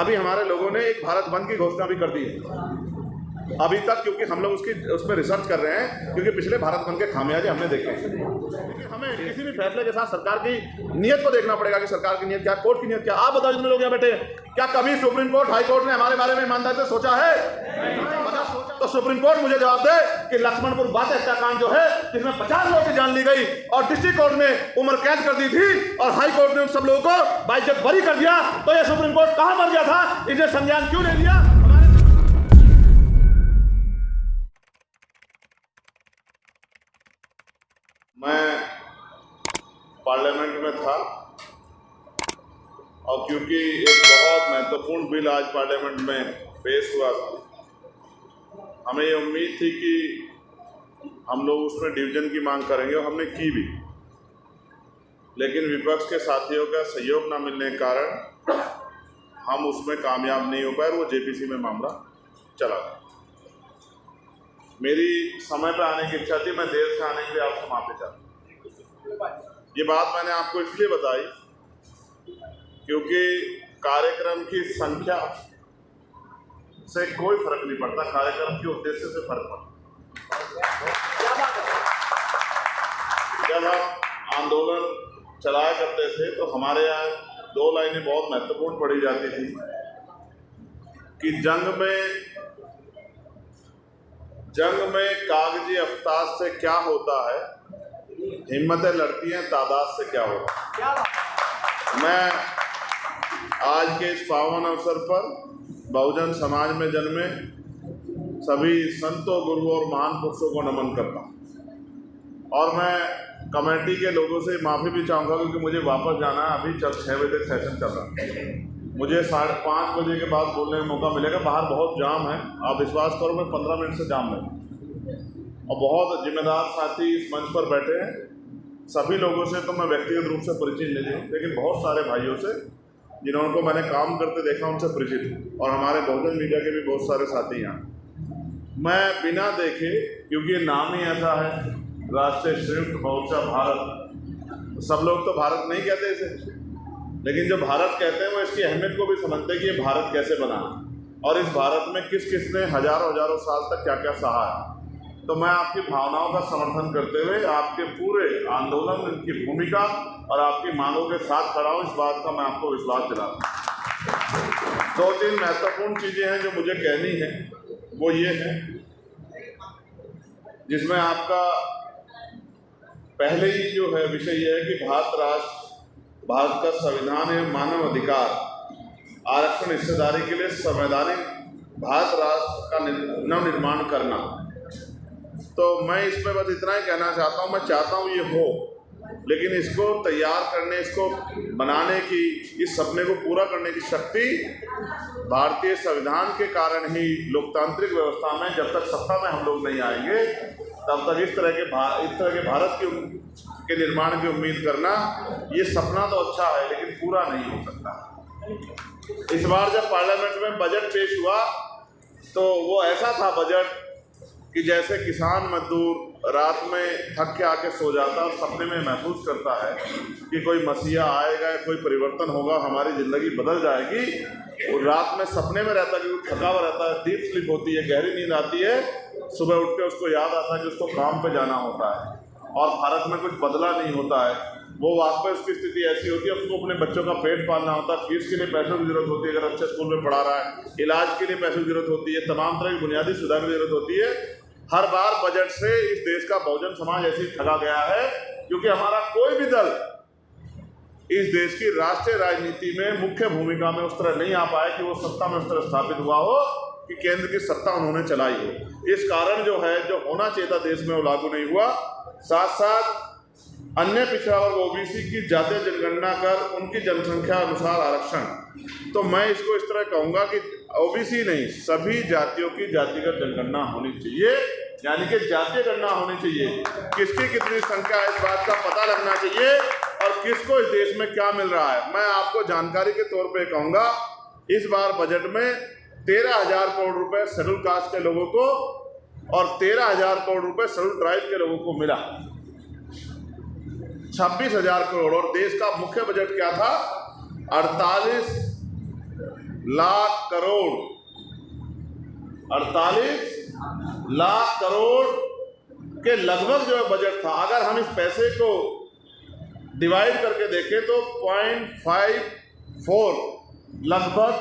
अभी हमारे लोगों ने एक भारत बंद की घोषणा भी कर दी है अभी तक, क्योंकि हम लोग उसमें रिसर्च कर रहे हैं, क्योंकि पिछले भारत बंद के खामियाजे हमने देखे हैं। लेकिन हमें किसी भी फैसले के साथ सरकार की नीयत को देखना पड़ेगा कि सरकार की नीयत क्या, कोर्ट की नीयत क्या। आप बताओ, जितने लोग यहाँ बैठे, क्या कभी सुप्रीम कोर्ट, हाई कोर्ट ने हमारे बारे में ईमानदारी से सोचा है? तो सुप्रीम कोर्ट मुझे जवाब दे कि लक्ष्मणपुर बात हत्याकांड जो है, जिसमें 50 लोगों की जान ली गई और डिस्ट्रिक्ट कोर्ट ने उम्र कैद कर दी थी और हाई कोर्ट ने उन सब लोगों को बाइज्जत बरी कर दिया, तो ये सुप्रीम कोर्ट कहां मर गया था? इसने संज्ञान क्यों नहीं लिया? मैं पार्लियामेंट में था और क्योंकि एक बहुत महत्वपूर्ण बिल आज पार्लियामेंट में पेश हुआ था, हमें ये उम्मीद थी कि हम लोग उसमें डिवीजन की मांग करेंगे और हमने की भी, लेकिन विपक्ष के साथियों का सहयोग न मिलने के कारण हम उसमें कामयाब नहीं हो पाए। वो जेपीसी में मामला चला गया। मेरी समय पर आने की इच्छा थी, मैं देर से आने के लिए आपसे माफी चाहता हूँ। ये बात मैंने आपको इसलिए बताई क्योंकि कार्यक्रम की संख्या से कोई फर्क नहीं पड़ता, कार्यक्रम के उद्देश्य से फर्क पड़ता। जब हम आंदोलन चलाया करते थे तो हमारे यहाँ 2 लाइनें बहुत महत्वपूर्ण पढ़ी जाती थी कि जंग में कागजी अफ्ताश से क्या होता है, हिम्मतें लड़ती हैं तादाद से क्या होता है। मैं आज के इस पावन अवसर पर बहुजन समाज में जन्मे सभी संतों, गुरुओं और महान पुरुषों को नमन करता हूँ और मैं कमेटी के लोगों से माफ़ी भी चाहूँगा क्योंकि मुझे वापस जाना है। अभी 6 बजे तक सेशन चल रहा है, मुझे 5:30 बजे के बाद बोलने का मौका मिलेगा। बाहर बहुत जाम है, आप विश्वास करो मैं 15 मिनट से जाम में, और बहुत जिम्मेदार साथी इस मंच पर बैठे हैं। सभी लोगों से तो मैं व्यक्तिगत रूप से परिचित नहीं हूँ, लेकिन बहुत सारे भाइयों से जिन्होंने मैंने काम करते देखा उनसे परिचित हूँ, और हमारे बहुजन मीडिया के भी बहुत सारे साथी यहाँ। मैं बिना देखे, क्योंकि ये नाम ही ऐसा है राष्ट्रीय संयुक्त मोर्चा भारत, सब लोग तो भारत नहीं कहते इसे, लेकिन जो भारत कहते हैं वो इसकी अहमियत को भी समझते हैं कि ये भारत कैसे बना और इस भारत में किस किस ने हजारों साल तक क्या क्या सहा है। तो मैं आपकी भावनाओं का समर्थन करते हुए आपके पूरे आंदोलन की भूमिका और आपकी मांगों के साथ खड़ा हूँ, इस बात का मैं आपको विश्वास दिलाता हूँ। 2-3 महत्वपूर्ण चीज़ें हैं जो मुझे कहनी है, वो ये है जिसमें आपका पहले ही जो है विषय ये है कि भारत का संविधान एवं मानव अधिकार आरक्षण हिस्सेदारी के लिए संवैधानिक भारत राष्ट्र का नवनिर्माण करना। तो मैं इसमें बस इतना ही कहना चाहता हूँ, मैं चाहता हूँ ये हो, लेकिन इसको तैयार करने, इसको बनाने की, इस सपने को पूरा करने की शक्ति भारतीय संविधान के कारण ही लोकतांत्रिक व्यवस्था में जब तक सत्ता में हम लोग नहीं आएंगे तब तक इस तरह के भारत के निर्माण की उम्मीद करना, ये सपना तो अच्छा है लेकिन पूरा नहीं हो सकता। इस बार जब पार्लियामेंट में बजट पेश हुआ तो वो ऐसा था बजट कि जैसे किसान मजदूर रात में थक के आके सो जाता और सपने में महसूस करता है कि कोई मसीहा आएगा, कोई परिवर्तन होगा, हमारी ज़िंदगी बदल जाएगी, और रात में सपने में रहता है क्योंकि थका हुआ रहता है, डीप स्लीप होती है, गहरी नींद आती है, सुबह उठ के उसको याद आता है कि उसको काम पे जाना होता है और भारत में कुछ बदला नहीं होता है। वो वाकई उसकी स्थिति ऐसी होती है, उसको अपने बच्चों का पेट पालना होता है, फीस के लिए पैसों की जरूरत होती है, अगर अच्छे स्कूल में पढ़ा रहा है, इलाज के लिए पैसों की जरूरत होती है, तमाम तरह की बुनियादी सुविधा की जरूरत होती है। हर बार बजट से इस देश का बहुजन समाज ऐसे ही ठगा गया है क्योंकि हमारा कोई भी दल इस देश की राष्ट्रीय राजनीति में मुख्य भूमिका में उस तरह नहीं आ पाया कि वो सत्ता में उस तरह स्थापित हुआ हो कि केंद्र की सत्ता उन्होंने चलाई हो। इस कारण जो है, जो होना चाहिए था देश में, वो लागू नहीं हुआ। साथ साथ अन्य पिछड़ा वर्ग ओबीसी की जातीय जनगणना कर उनकी जनसंख्या अनुसार आरक्षण, तो मैं इसको इस तरह कहूँगा कि ओबीसी नहीं, सभी जातियों की जातिगत जनगणना होनी चाहिए, यानी कि जातीय गणना होनी चाहिए, किसकी कितनी संख्या है इस बात का पता लगना चाहिए और किसको इस देश में क्या मिल रहा है। मैं आपको जानकारी के तौर पे कहूँगा, इस बार बजट में 13,000 करोड़ रुपए शेड्यूल कास्ट के लोगों को और 13,000 करोड़ रुपए शेड्यूल ट्राइब के लोगों को मिला, 26,000 करोड़। और देश का मुख्य बजट क्या था? 48 लाख करोड़, 48 लाख करोड़ के लगभग जो है बजट था। अगर हम इस पैसे को डिवाइड करके देखें तो 0.54 लगभग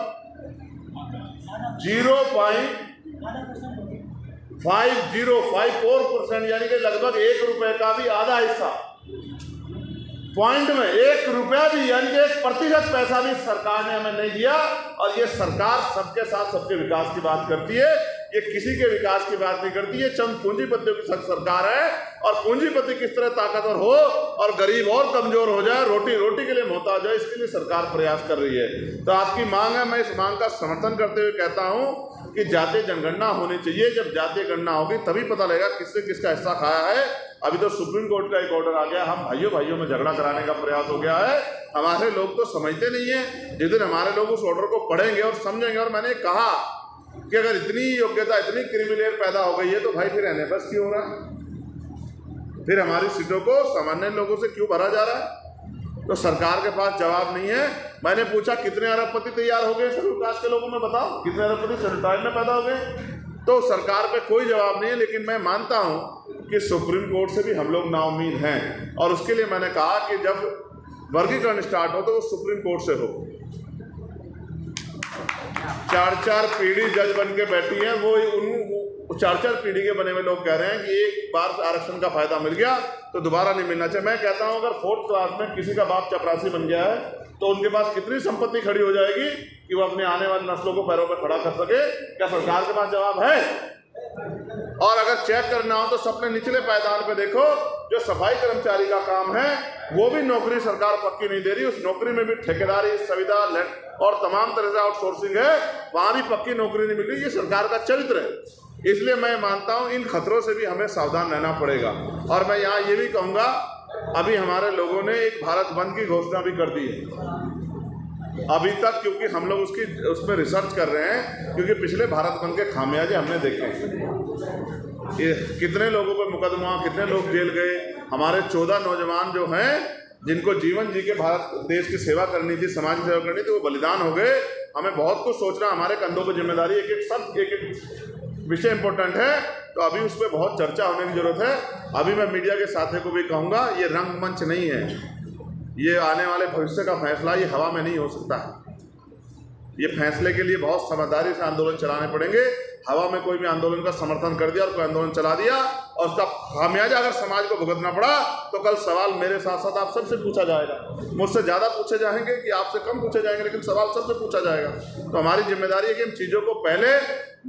0.5054% यानी कि लगभग 1 रुपए का भी आधा हिस्सा पॉइंट में 1 रुपया भी यानी कि 1% पैसा भी सरकार ने हमें नहीं दिया। और ये सरकार सबके साथ सबके विकास की बात करती है, ये किसी के विकास की बात नहीं करती है। चंद पूंजीपतियों की सरकार है और पूंजीपति किस तरह ताकतवर हो और गरीब और कमजोर हो जाए, रोटी के लिए मोहताज हो, इसके लिए सरकार प्रयास कर रही है। तो आपकी मांग है, मैं इस मांग का समर्थन करते हुए कहता हूं कि जातीय जनगणना होनी चाहिए। जब जातीय गणना होगी तभी पता लगेगा किसने किसका हिस्सा खाया है। अभी तो सुप्रीम कोर्ट का एक ऑर्डर आ गया, हम भाइयों में झगड़ा कराने का प्रयास हो गया है। हमारे लोग तो समझते नहीं है। जिस दिन हमारे लोग उस ऑर्डर को पढ़ेंगे और समझेंगे, और मैंने कहा कि अगर इतनी योग्यता, इतनी क्रिमिनल पैदा हो गई है तो भाई फिर एनएफएस क्यों हो रहा है, फिर हमारी सीटों को सामान्य लोगों से क्यों भरा जा रहा है? तो सरकार के पास जवाब नहीं है। मैंने पूछा कितने अरबपति तैयार हो गए शेड्यूल कास्ट के लोगों में, बताओ कितने अरबपति शेड्यूल ट्राइब में पैदा हो गए? तो सरकार पे कोई जवाब नहीं है। लेकिन मैं मानता हूं कि सुप्रीम कोर्ट से भी हम लोग नाउम्मीद हैं, और उसके लिए मैंने कहा कि जब वर्गीकरण स्टार्ट हो तो वो सुप्रीम कोर्ट से हो। 4 पीढ़ी जज बन के बैठी हैं, वो 4 पीढ़ी के बने हुए लोग कह रहे हैं कि एक बार आरक्षण का फायदा मिल गया तो दोबारा नहीं मिलना चाहिए। मैं कहता हूं अगर 4th क्लास में किसी का बाप चपरासी बन गया है तो उनके पास कितनी संपत्ति खड़ी हो जाएगी कि वो अपने आने वाली नस्लों को पैरों पर खड़ा कर सके? क्या सरकार के पास जवाब है? और अगर चेक करना हो तो सबने निचले पायदान पे देखो, जो सफाई कर्मचारी का काम है वो भी नौकरी सरकार पक्की नहीं दे रही। उस नौकरी में भी ठेकेदारी, संविदा और तमाम तरह से आउटसोर्सिंग है, वहां भी पक्की नौकरी नहीं मिल रही। ये सरकार का चरित्र है। इसलिए मैं मानता हूं इन खतरों से भी हमें सावधान रहना पड़ेगा। और मैं यहाँ ये भी कहूँगा, अभी हमारे लोगों ने एक भारत बंद की घोषणा भी कर दी है अभी तक, क्योंकि हम लोग उसमें रिसर्च कर रहे हैं, क्योंकि पिछले भारत बंद के खामियाजे हमने देखे हैं। कितने लोगों पर मुकदमा, कितने लोग जेल गए। हमारे 14 नौजवान जो हैं जिनको जीवन जी के भारत देश की सेवा करनी थी, समाज की सेवा करनी थी, वो बलिदान हो गए। हमें बहुत कुछ सोचना, हमारे कंधों पर जिम्मेदारी, एक विषय इंपॉर्टेंट है। तो अभी उस पर बहुत चर्चा होने की जरूरत है। अभी मैं मीडिया के साथियों को भी कहूँगा, ये रंगमंच नहीं है, ये आने वाले भविष्य का फैसला ये हवा में नहीं हो सकता है। ये फैसले के लिए बहुत समझदारी से आंदोलन चलाने पड़ेंगे। हवा में कोई भी आंदोलन का समर्थन कर दिया और कोई आंदोलन चला दिया और उसका खामियाजा अगर समाज को भुगतना पड़ा तो कल सवाल मेरे साथ साथ आप सबसे पूछा जाएगा। मुझसे ज़्यादा पूछे जाएंगे कि आपसे कम पूछे जाएंगे, लेकिन सवाल सबसे पूछा जाएगा। तो हमारी जिम्मेदारी है कि हम चीज़ों को पहले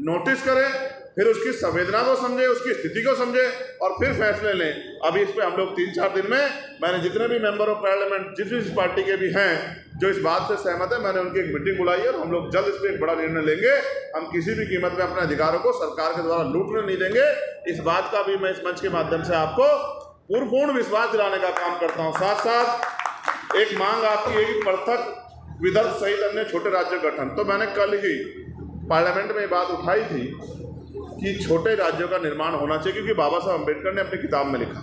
नोटिस करें, फिर उसकी संवेदना को समझें, उसकी स्थिति को समझें और फिर फैसले लें। अभी इस पे हम लोग 3-4 दिन में, मैंने जितने भी मेंबर ऑफ पार्लियामेंट जिस पार्टी के भी हैं जो इस बात से सहमत है, मैंने उनकी एक मीटिंग बुलाई है और हम लोग जल्द इस पर एक बड़ा निर्णय लेंगे। हम किसी भी कीमत में अपने अधिकारों को सरकार के द्वारा लूटने नहीं देंगे। इस बात का भी मैं इस मंच के माध्यम से आपको पूर्ण विश्वास दिलाने का काम करता हूँ। साथ साथ एक मांग आपकी है कि पृथक विदर्भ सहित अन्य छोटे राज्य गठन। तो मैंने कल ही पार्लियामेंट में ये बात उठाई थी कि छोटे राज्यों का निर्माण होना चाहिए, क्योंकि बाबा साहब अम्बेडकर ने अपनी किताब में लिखा,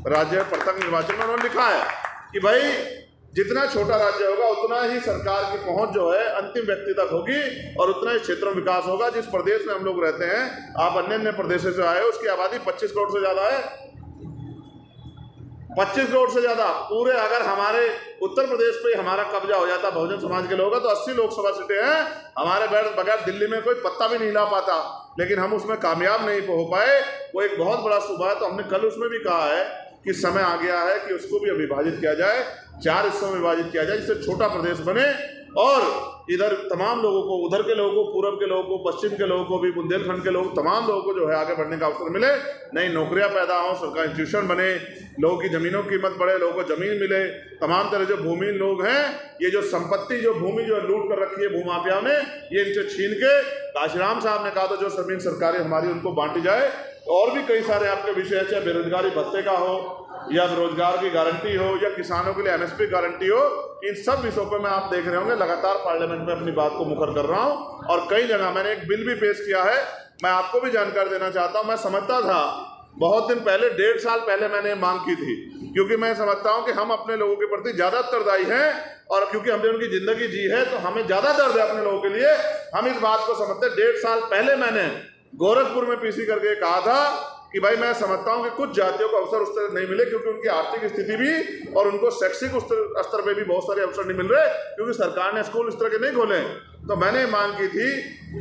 राज्य पृथक निर्वाचन में उन्होंने लिखा है कि भाई जितना छोटा राज्य होगा उतना ही सरकार की पहुंच जो है अंतिम व्यक्ति तक होगी और उतना ही क्षेत्रों में विकास होगा। जिस प्रदेश में हम लोग रहते हैं, आप अन्य प्रदेशों से आए हो, उसकी आबादी 25 करोड़ से ज़्यादा है। 25 करोड़ से ज़्यादा पूरे, अगर हमारे उत्तर प्रदेश पे हमारा कब्जा हो जाता बहुजन समाज के लोगों का, तो 80 लोकसभा सीटें हैं हमारे बगैर दिल्ली में कोई पत्ता भी नहीं हिला पाता। लेकिन हम उसमें कामयाब नहीं हो पाए। वो एक बहुत बड़ा सूबा है। तो हमने कल उसमें भी कहा है कि समय आ गया है कि उसको भी विभाजित किया जाए, 4 हिस्सों में विभाजित किया जाए, जिससे छोटा प्रदेश बने और इधर तमाम लोगों को, उधर के लोगों को, पूर्व के लोगों को, पश्चिम के लोगों को भी, बुंदेलखंड के लोग, तमाम लोगों को जो है आगे बढ़ने का अवसर मिले, नई नौकरियां पैदा हों, सरकारी इंस्टीट्यूशन बने, लोगों की ज़मीनों की कीमत बढ़े, लोगों को ज़मीन मिले। तमाम तरह जो भूमिहीन लोग हैं, ये जो संपत्ति, जो भूमि जो लूट कर रखी है भूमाफिया ने, ये इनसे छीन के, काशीराम साहब ने कहा था जो ज़मीन सरकारी हमारी उनको बांटी जाए। और भी कई सारे आपके विषय हैं, चाहे बेरोजगारी भत्ते का हो या रोजगार की गारंटी हो या किसानों के लिए MSP गारंटी हो, इन सब विषयों पर मैं आप देख रहे होंगे लगातार पार्लियामेंट में अपनी बात को मुखर कर रहा हूं। और कई जगह मैंने एक बिल भी पेश किया है, मैं आपको भी जानकारी देना चाहता हूं। मैं समझता था बहुत दिन पहले, 1.5 साल पहले मैंने मांग की थी क्योंकि मैं समझता हूं कि हम अपने लोगों के प्रति ज़्यादा उत्तरदायी हैं, और क्योंकि हमने उनकी ज़िंदगी जी है तो हमें ज़्यादा दर्द है अपने लोगों के लिए। हम इस बात को समझते हैं। 1.5 साल पहले मैंने गोरखपुर में पीसी करके कहा था कि भाई मैं समझता हूं कि कुछ जातियों को अवसर उस तरह नहीं मिले, क्योंकि उनकी आर्थिक स्थिति भी और उनको शैक्षिक स्तर पे भी बहुत सारे अवसर नहीं मिल रहे, क्योंकि सरकार ने स्कूल इस तरह के नहीं खोले। तो मैंने मांग की थी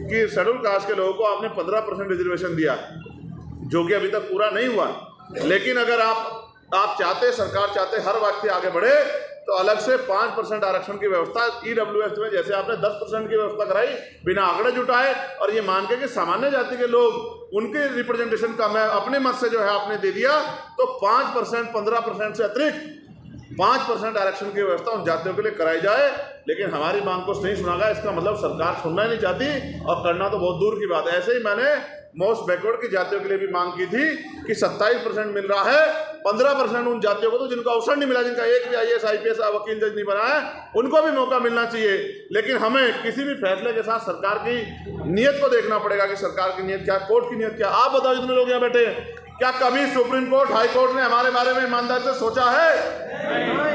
कि शेड्यूल कास्ट के लोगों को आपने 15% रिजर्वेशन दिया, जो कि अभी तक पूरा नहीं हुआ। लेकिन अगर आप चाहते, सरकार चाहते हर व्यक्ति आगे बढ़े, तो अलग से 5% आरक्षण की व्यवस्था EWS में, जैसे आपने 10% की व्यवस्था कराई बिना आंकड़े जुटाए, और ये मान के कि सामान्य जाति के लोग उनके रिप्रेजेंटेशन कम है, अपने मत से जो है आपने दे दिया, तो 5%, 15% से अतिरिक्त 5% आरक्षण की व्यवस्था उन जातियों के लिए कराई जाए। लेकिन हमारी मांग को नहीं सुना गया। इसका मतलब सरकार सुनना ही नहीं चाहती, और करना तो बहुत दूर की बात है। ऐसे ही मैंने मोस्ट बैकवर्ड की जातियों के लिए भी मांग की थी कि 27% मिल रहा है, 15% उन जातियों को तो जिनको अवसर नहीं मिला, जिनका एक भी IAS IPS वकील जज नहीं बना है, उनको भी मौका मिलना चाहिए। लेकिन हमें किसी भी फैसले के साथ सरकार की नीयत को देखना पड़ेगा कि सरकार की नीयत क्या, कोर्ट की नीयत क्या। आप बताओ, जितने लोग यहाँ बैठे, क्या कभी सुप्रीम कोर्ट, हाई कोर्ट ने हमारे बारे में ईमानदारी से सोचा है?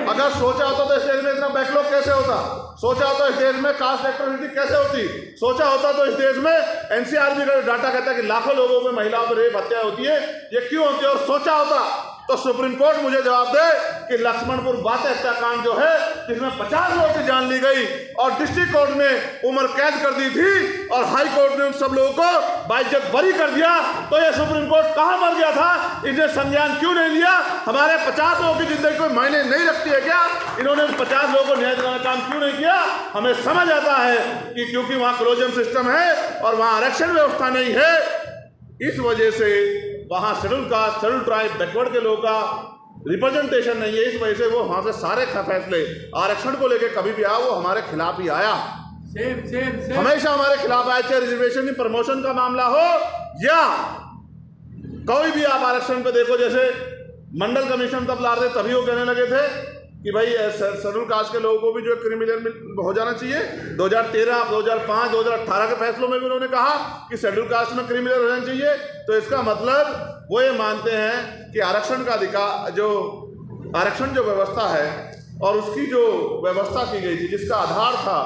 अगर सोचा होता तो इस देश में इतना बैकलॉग कैसे होता? सोचा होता इस देश में कास्ट इक्वालिटी कैसे होती? सोचा होता तो इस देश में NCRB का डाटा कहता है कि लाखों लोगों में महिलाओं पर रेप हत्या होती है, ये क्यों होती है? और सोचा होता तो सुप्रीम कोर्ट मुझे जवाब दे कि लक्ष्मणपुर बात हत्याकांड जो है, जिसमें 50 लोगों की जान ली गई और डिस्ट्रिक्ट कोर्ट ने उम्र कैद कर दी थी और हाई कोर्ट ने उन सब लोगों को बाइज्जत बरी कर दिया, तो ये सुप्रीम कोर्ट कहाँ मर गया था? इन्हें संज्ञान क्यों नहीं लिया? हमारे 50 लोगों की जिंदगी कोई मायने नहीं रखती है क्या? इन्होंने 50 लोगों को न्याय दिलाने का काम क्यों नहीं किया? हमें समझ आता है कि क्योंकि वहाँ क्लोजन सिस्टम है और वहाँ आरक्षण व्यवस्था नहीं है, इस वजह से वहाँ schedule caste, schedule tribe, backward के लोगों का रिप्रेजेंटेशन नहीं है। इस वजह से वो वहाँ से सारे फैसले आरक्षण को लेकर कभी भी आया, वो हमारे खिलाफ ही आया। हमेशा हमारे खिलाफ आया, चाहे रिजर्वेशन की प्रमोशन का मामला हो या कोई भी। आप आरक्षण पे देखो, जैसे मंडल कमीशन तब ला रहे, तभी वो कहने लगे थे कि भाई शेड्यूल कास्ट के लोगों को भी जो क्रिमिनल हो जाना चाहिए। 2013, 2005, 2018 के फैसलों में भी उन्होंने कहा कि शेड्यूल कास्ट में क्रिमिनल हो जाना चाहिए। तो इसका मतलब वो ये मानते हैं कि आरक्षण का अधिकार, जो आरक्षण जो व्यवस्था है और उसकी जो व्यवस्था की गई थी, जिसका आधार था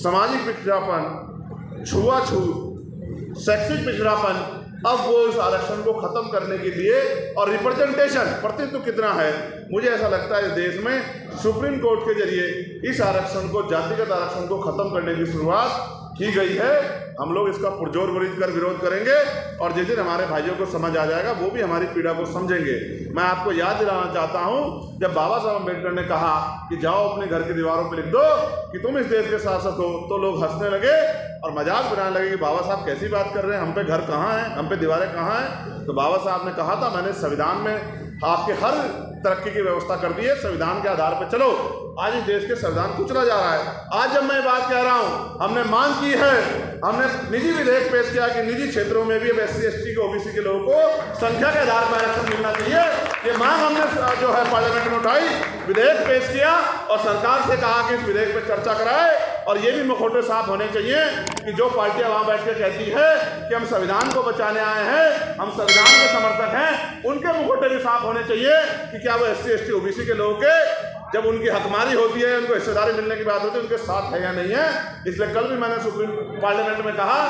सामाजिक पिछड़ापन, छुआछूत, शैक्षिक पिछड़ापन, अब वो इस आरक्षण को खत्म करने के लिए, और रिप्रेजेंटेशन, प्रतिनिधित्व कितना है, मुझे ऐसा लगता है इस देश में सुप्रीम कोर्ट के जरिए इस आरक्षण को, जातिगत आरक्षण को खत्म करने की शुरुआत की गई है। हम लोग इसका पुरजोर विरोध करेंगे, और जिस दिन हमारे भाइयों को समझ आ जाएगा वो भी हमारी पीड़ा को समझेंगे। मैं आपको याद दिलाना चाहता हूँ, जब बाबा साहब अम्बेडकर ने कहा कि जाओ अपने घर की दीवारों पर लिख दो कि तुम इस देश के शासक हो, तो लोग हंसने लगे और मजाक बनाने लगे कि बाबा साहब कैसी बात कर रहे हैं, हम पे घर कहाँ हैं, हम पे दीवारें कहाँ हैं। तो बाबा साहब ने कहा था, मैंने संविधान में आपके हर तरक्की की व्यवस्था कर दी है, संविधान के आधार पर चलो। आज इस देश के संविधान कुचला जा रहा है। आज जब मैं बात कह रहा हूँ, हमने मांग की है, हमने निजी विधेयक पेश किया कि निजी क्षेत्रों में भी अब SC ST के OBC के लोगों को संख्या के आधार पर आरक्षण मिलना चाहिए। ये मांग हमने जो है पार्लियामेंट में उठाई, विधेयक पेश किया और सरकार से कहा कि इस विधेयक पर चर्चा कराए। और ये भी मुखौटे साफ होने चाहिए कि जो पार्टियां वहां बैठ के कहती है कि हम संविधान को बचाने आए हैं, हम संविधान के समर्थक हैं, उनके मुखौटे भी साफ होने चाहिए कि क्या वो SC ST OBC के लोगों के, जब उनकी हकमारी होती है, उनको हिस्सेदारी मिलने की बात होती है, उनके साथ है या नहीं है। इसलिए कल भी मैंने सुप्रीम पार्लियामेंट में कहा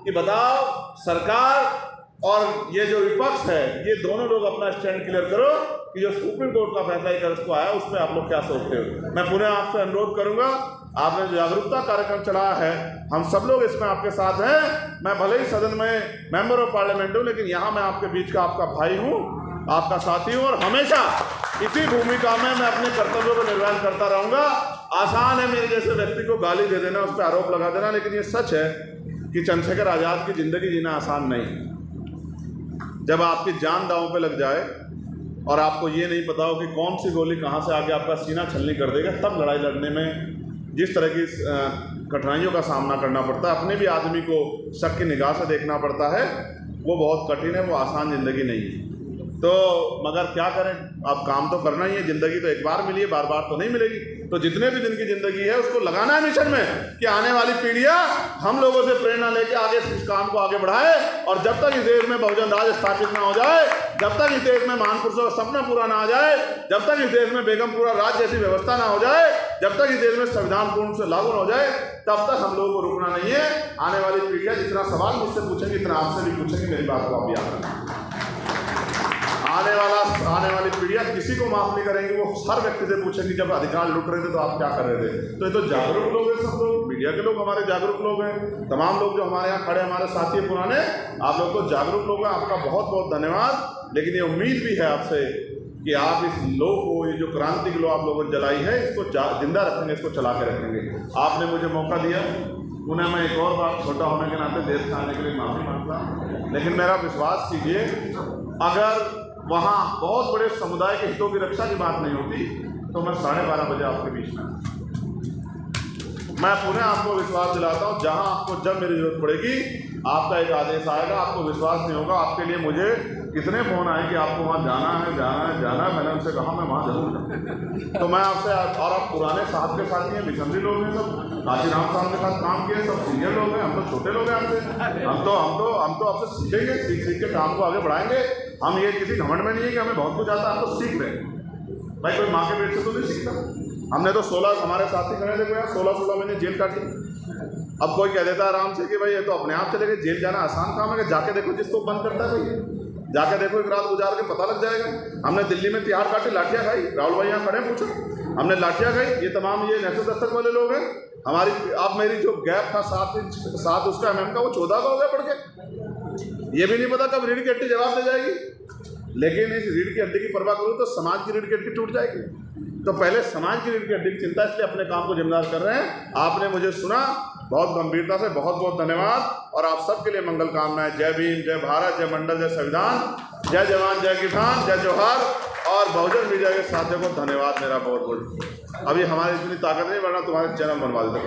कि बताओ, सरकार और ये जो विपक्ष है, ये दोनों लोग अपना स्टैंड क्लियर करो कि जो सुप्रीम कोर्ट का फैसला एक उसको आया, उसमें आप लोग क्या सोचते हो। मैं पुनः आपसे अनुरोध करूंगा, आपने जो जागरूकता कार्यक्रम चलाया है, हम सब लोग इसमें आपके साथ हैं। मैं भले ही सदन में मेंबर ऑफ पार्लियामेंट हूँ, लेकिन यहाँ मैं आपके बीच का आपका भाई हूँ, आपका साथी हूँ, और हमेशा इसी भूमिका में मैं अपने कर्तव्यों का निर्वहन करता रहूँगा। आसान है मेरे जैसे व्यक्ति को गाली दे देना, उस पर आरोप लगा देना, लेकिन ये सच है कि चंद्रशेखर आज़ाद की ज़िंदगी जीना आसान नहीं। जब आपकी जान दांव पे लग जाए और आपको ये नहीं पता हो कि कौन सी गोली कहाँ से आके आपका सीना छलनी कर देगा, तब लड़ाई लड़ने में जिस तरह की कठिनाइयों का सामना करना पड़ता है, अपने भी आदमी को शक की निगाह से देखना पड़ता है, वो बहुत कठिन है, वो आसान ज़िंदगी नहीं है। तो मगर क्या करें, अब काम तो करना ही है, ज़िंदगी तो एक बार मिली है, बार बार तो नहीं मिलेगी। तो जितने भी दिन की ज़िंदगी है उसको लगाना है मिशन में कि आने वाली पीढ़ियाँ हम लोगों से प्रेरणा लेके आगे इस काम को आगे बढ़ाए। और जब तक इस देश में बहुजन राज स्थापित ना हो जाए, जब तक इस देश में महान पुरुषों का सपना पूरा ना हो जाए, जब तक इस देश में बेगमपुरा राज जैसी व्यवस्था ना हो जाए, जब तक इस देश में संविधान पूर्ण से लागू हो जाए, तब तक हम लोगों को रुकना नहीं है। आने वाली पीढ़ियाँ जितना सवाल मुझसे पूछेंगी इतना आपसे भी पूछेंगी, मेरी बात को आप याद रखना। आने वाली पीढ़ियाँ किसी को माफ नहीं करेंगी, वो हर व्यक्ति से पूछेंगी जब अधिकार लुट रहे थे तो आप क्या कर रहे थे। तो ये तो जागरूक लोग हैं, सब लोग मीडिया के लोग हमारे जागरूक लोग हैं, तमाम लोग जो हमारे यहाँ खड़े हमारे साथी हैं पुराने, आप लोग तो जागरूक लोग हैं, आपका बहुत बहुत धन्यवाद। लेकिन ये उम्मीद भी है आपसे कि आप इस लो को, ये जो क्रांति की लो आप लोगों ने जलाई है, इसको जिंदा रखेंगे, इसको चला के रखेंगे। आपने मुझे मौका दिया, उन्हें मैं एक और बात छोटा होने के नाते देर से आने के लिए माफ़ी मांगता हूँ, लेकिन मेरा विश्वास कीजिए, अगर वहाँ बहुत बड़े समुदाय के हितों की रक्षा की बात नहीं होती तो मैं 12:30 बजे आपके बीच में, मैं पुनः आपको विश्वास दिलाता हूँ, जहाँ आपको जब मेरी जरूरत पड़ेगी आपका एक आदेश आएगा, आपको विश्वास नहीं होगा, आपके लिए मुझे कितने फ़ोन आए कि आपको वहाँ जाना है, मैंने उनसे कहा मैं वहाँ जरूर जाऊँ। तो मैं आपसे, और आप पुराने साहब के साथ ही हैं, मिशनरी लोग हैं, सब काशीराम साहब के साथ काम किए, सब सीनियर लोग हैं, हम तो छोटे लोग हैं आपसे, हम तो आपसे सीखेंगे, सीख के काम को आगे बढ़ाएंगे। हम ये किसी घमंड में नहीं है कि हमें बहुत कुछ आता है, हम तो सीख रहे हैं भाई, कोई माँ के पेट से तो नहीं सीखता। हमने तो 16 हमारे साथी खड़े थे, 16 महीने जेल काटी। अब कोई कह देता है आराम से कि भाई ये तो अपने आप चले गए, जेल जाना आसान काम है, कि जाके देखो जिसको बंद करता है भाई, जाके देखो, एक रात गुजार के पता लग जाएगा। हमने दिल्ली में तिहाड़ काटी, लाठियाँ खाई, राहुल भाई यहाँ खड़े पूछो, हमने लाठियाँ खाई। ये तमाम ये नेशनल दस्तक वाले लोग हैं। हमारी अब मेरी जो गैप था 7 इंच 7 उसका mm का, वो 14 का हो गया पड़ के। ये भी नहीं पता कब रीढ़ की हड्डी जवाब दे जाएगी, लेकिन इस रीढ़ की हड्डी की परवाह करूँ तो समाज की रीढ़ की हड्डी टूट जाएगी। तो पहले समाज की रीढ़ की हड्डी की चिंता, इसलिए अपने काम को जिम्मेदार कर रहे हैं। आपने मुझे सुना बहुत गंभीरता से, बहुत बहुत धन्यवाद। और आप सबके लिए मंगल कामनाएं। जय भीम, जय भारत, जय मंडल, जय संविधान, जय जवान, जय किसान, जय जोहार। और बहुजन मीडिया के साथियों को धन्यवाद मेरा बहुत बहुत। अभी हमारी इतनी ताकत नहीं, वरना तुम्हारे चैनल बनवा देते।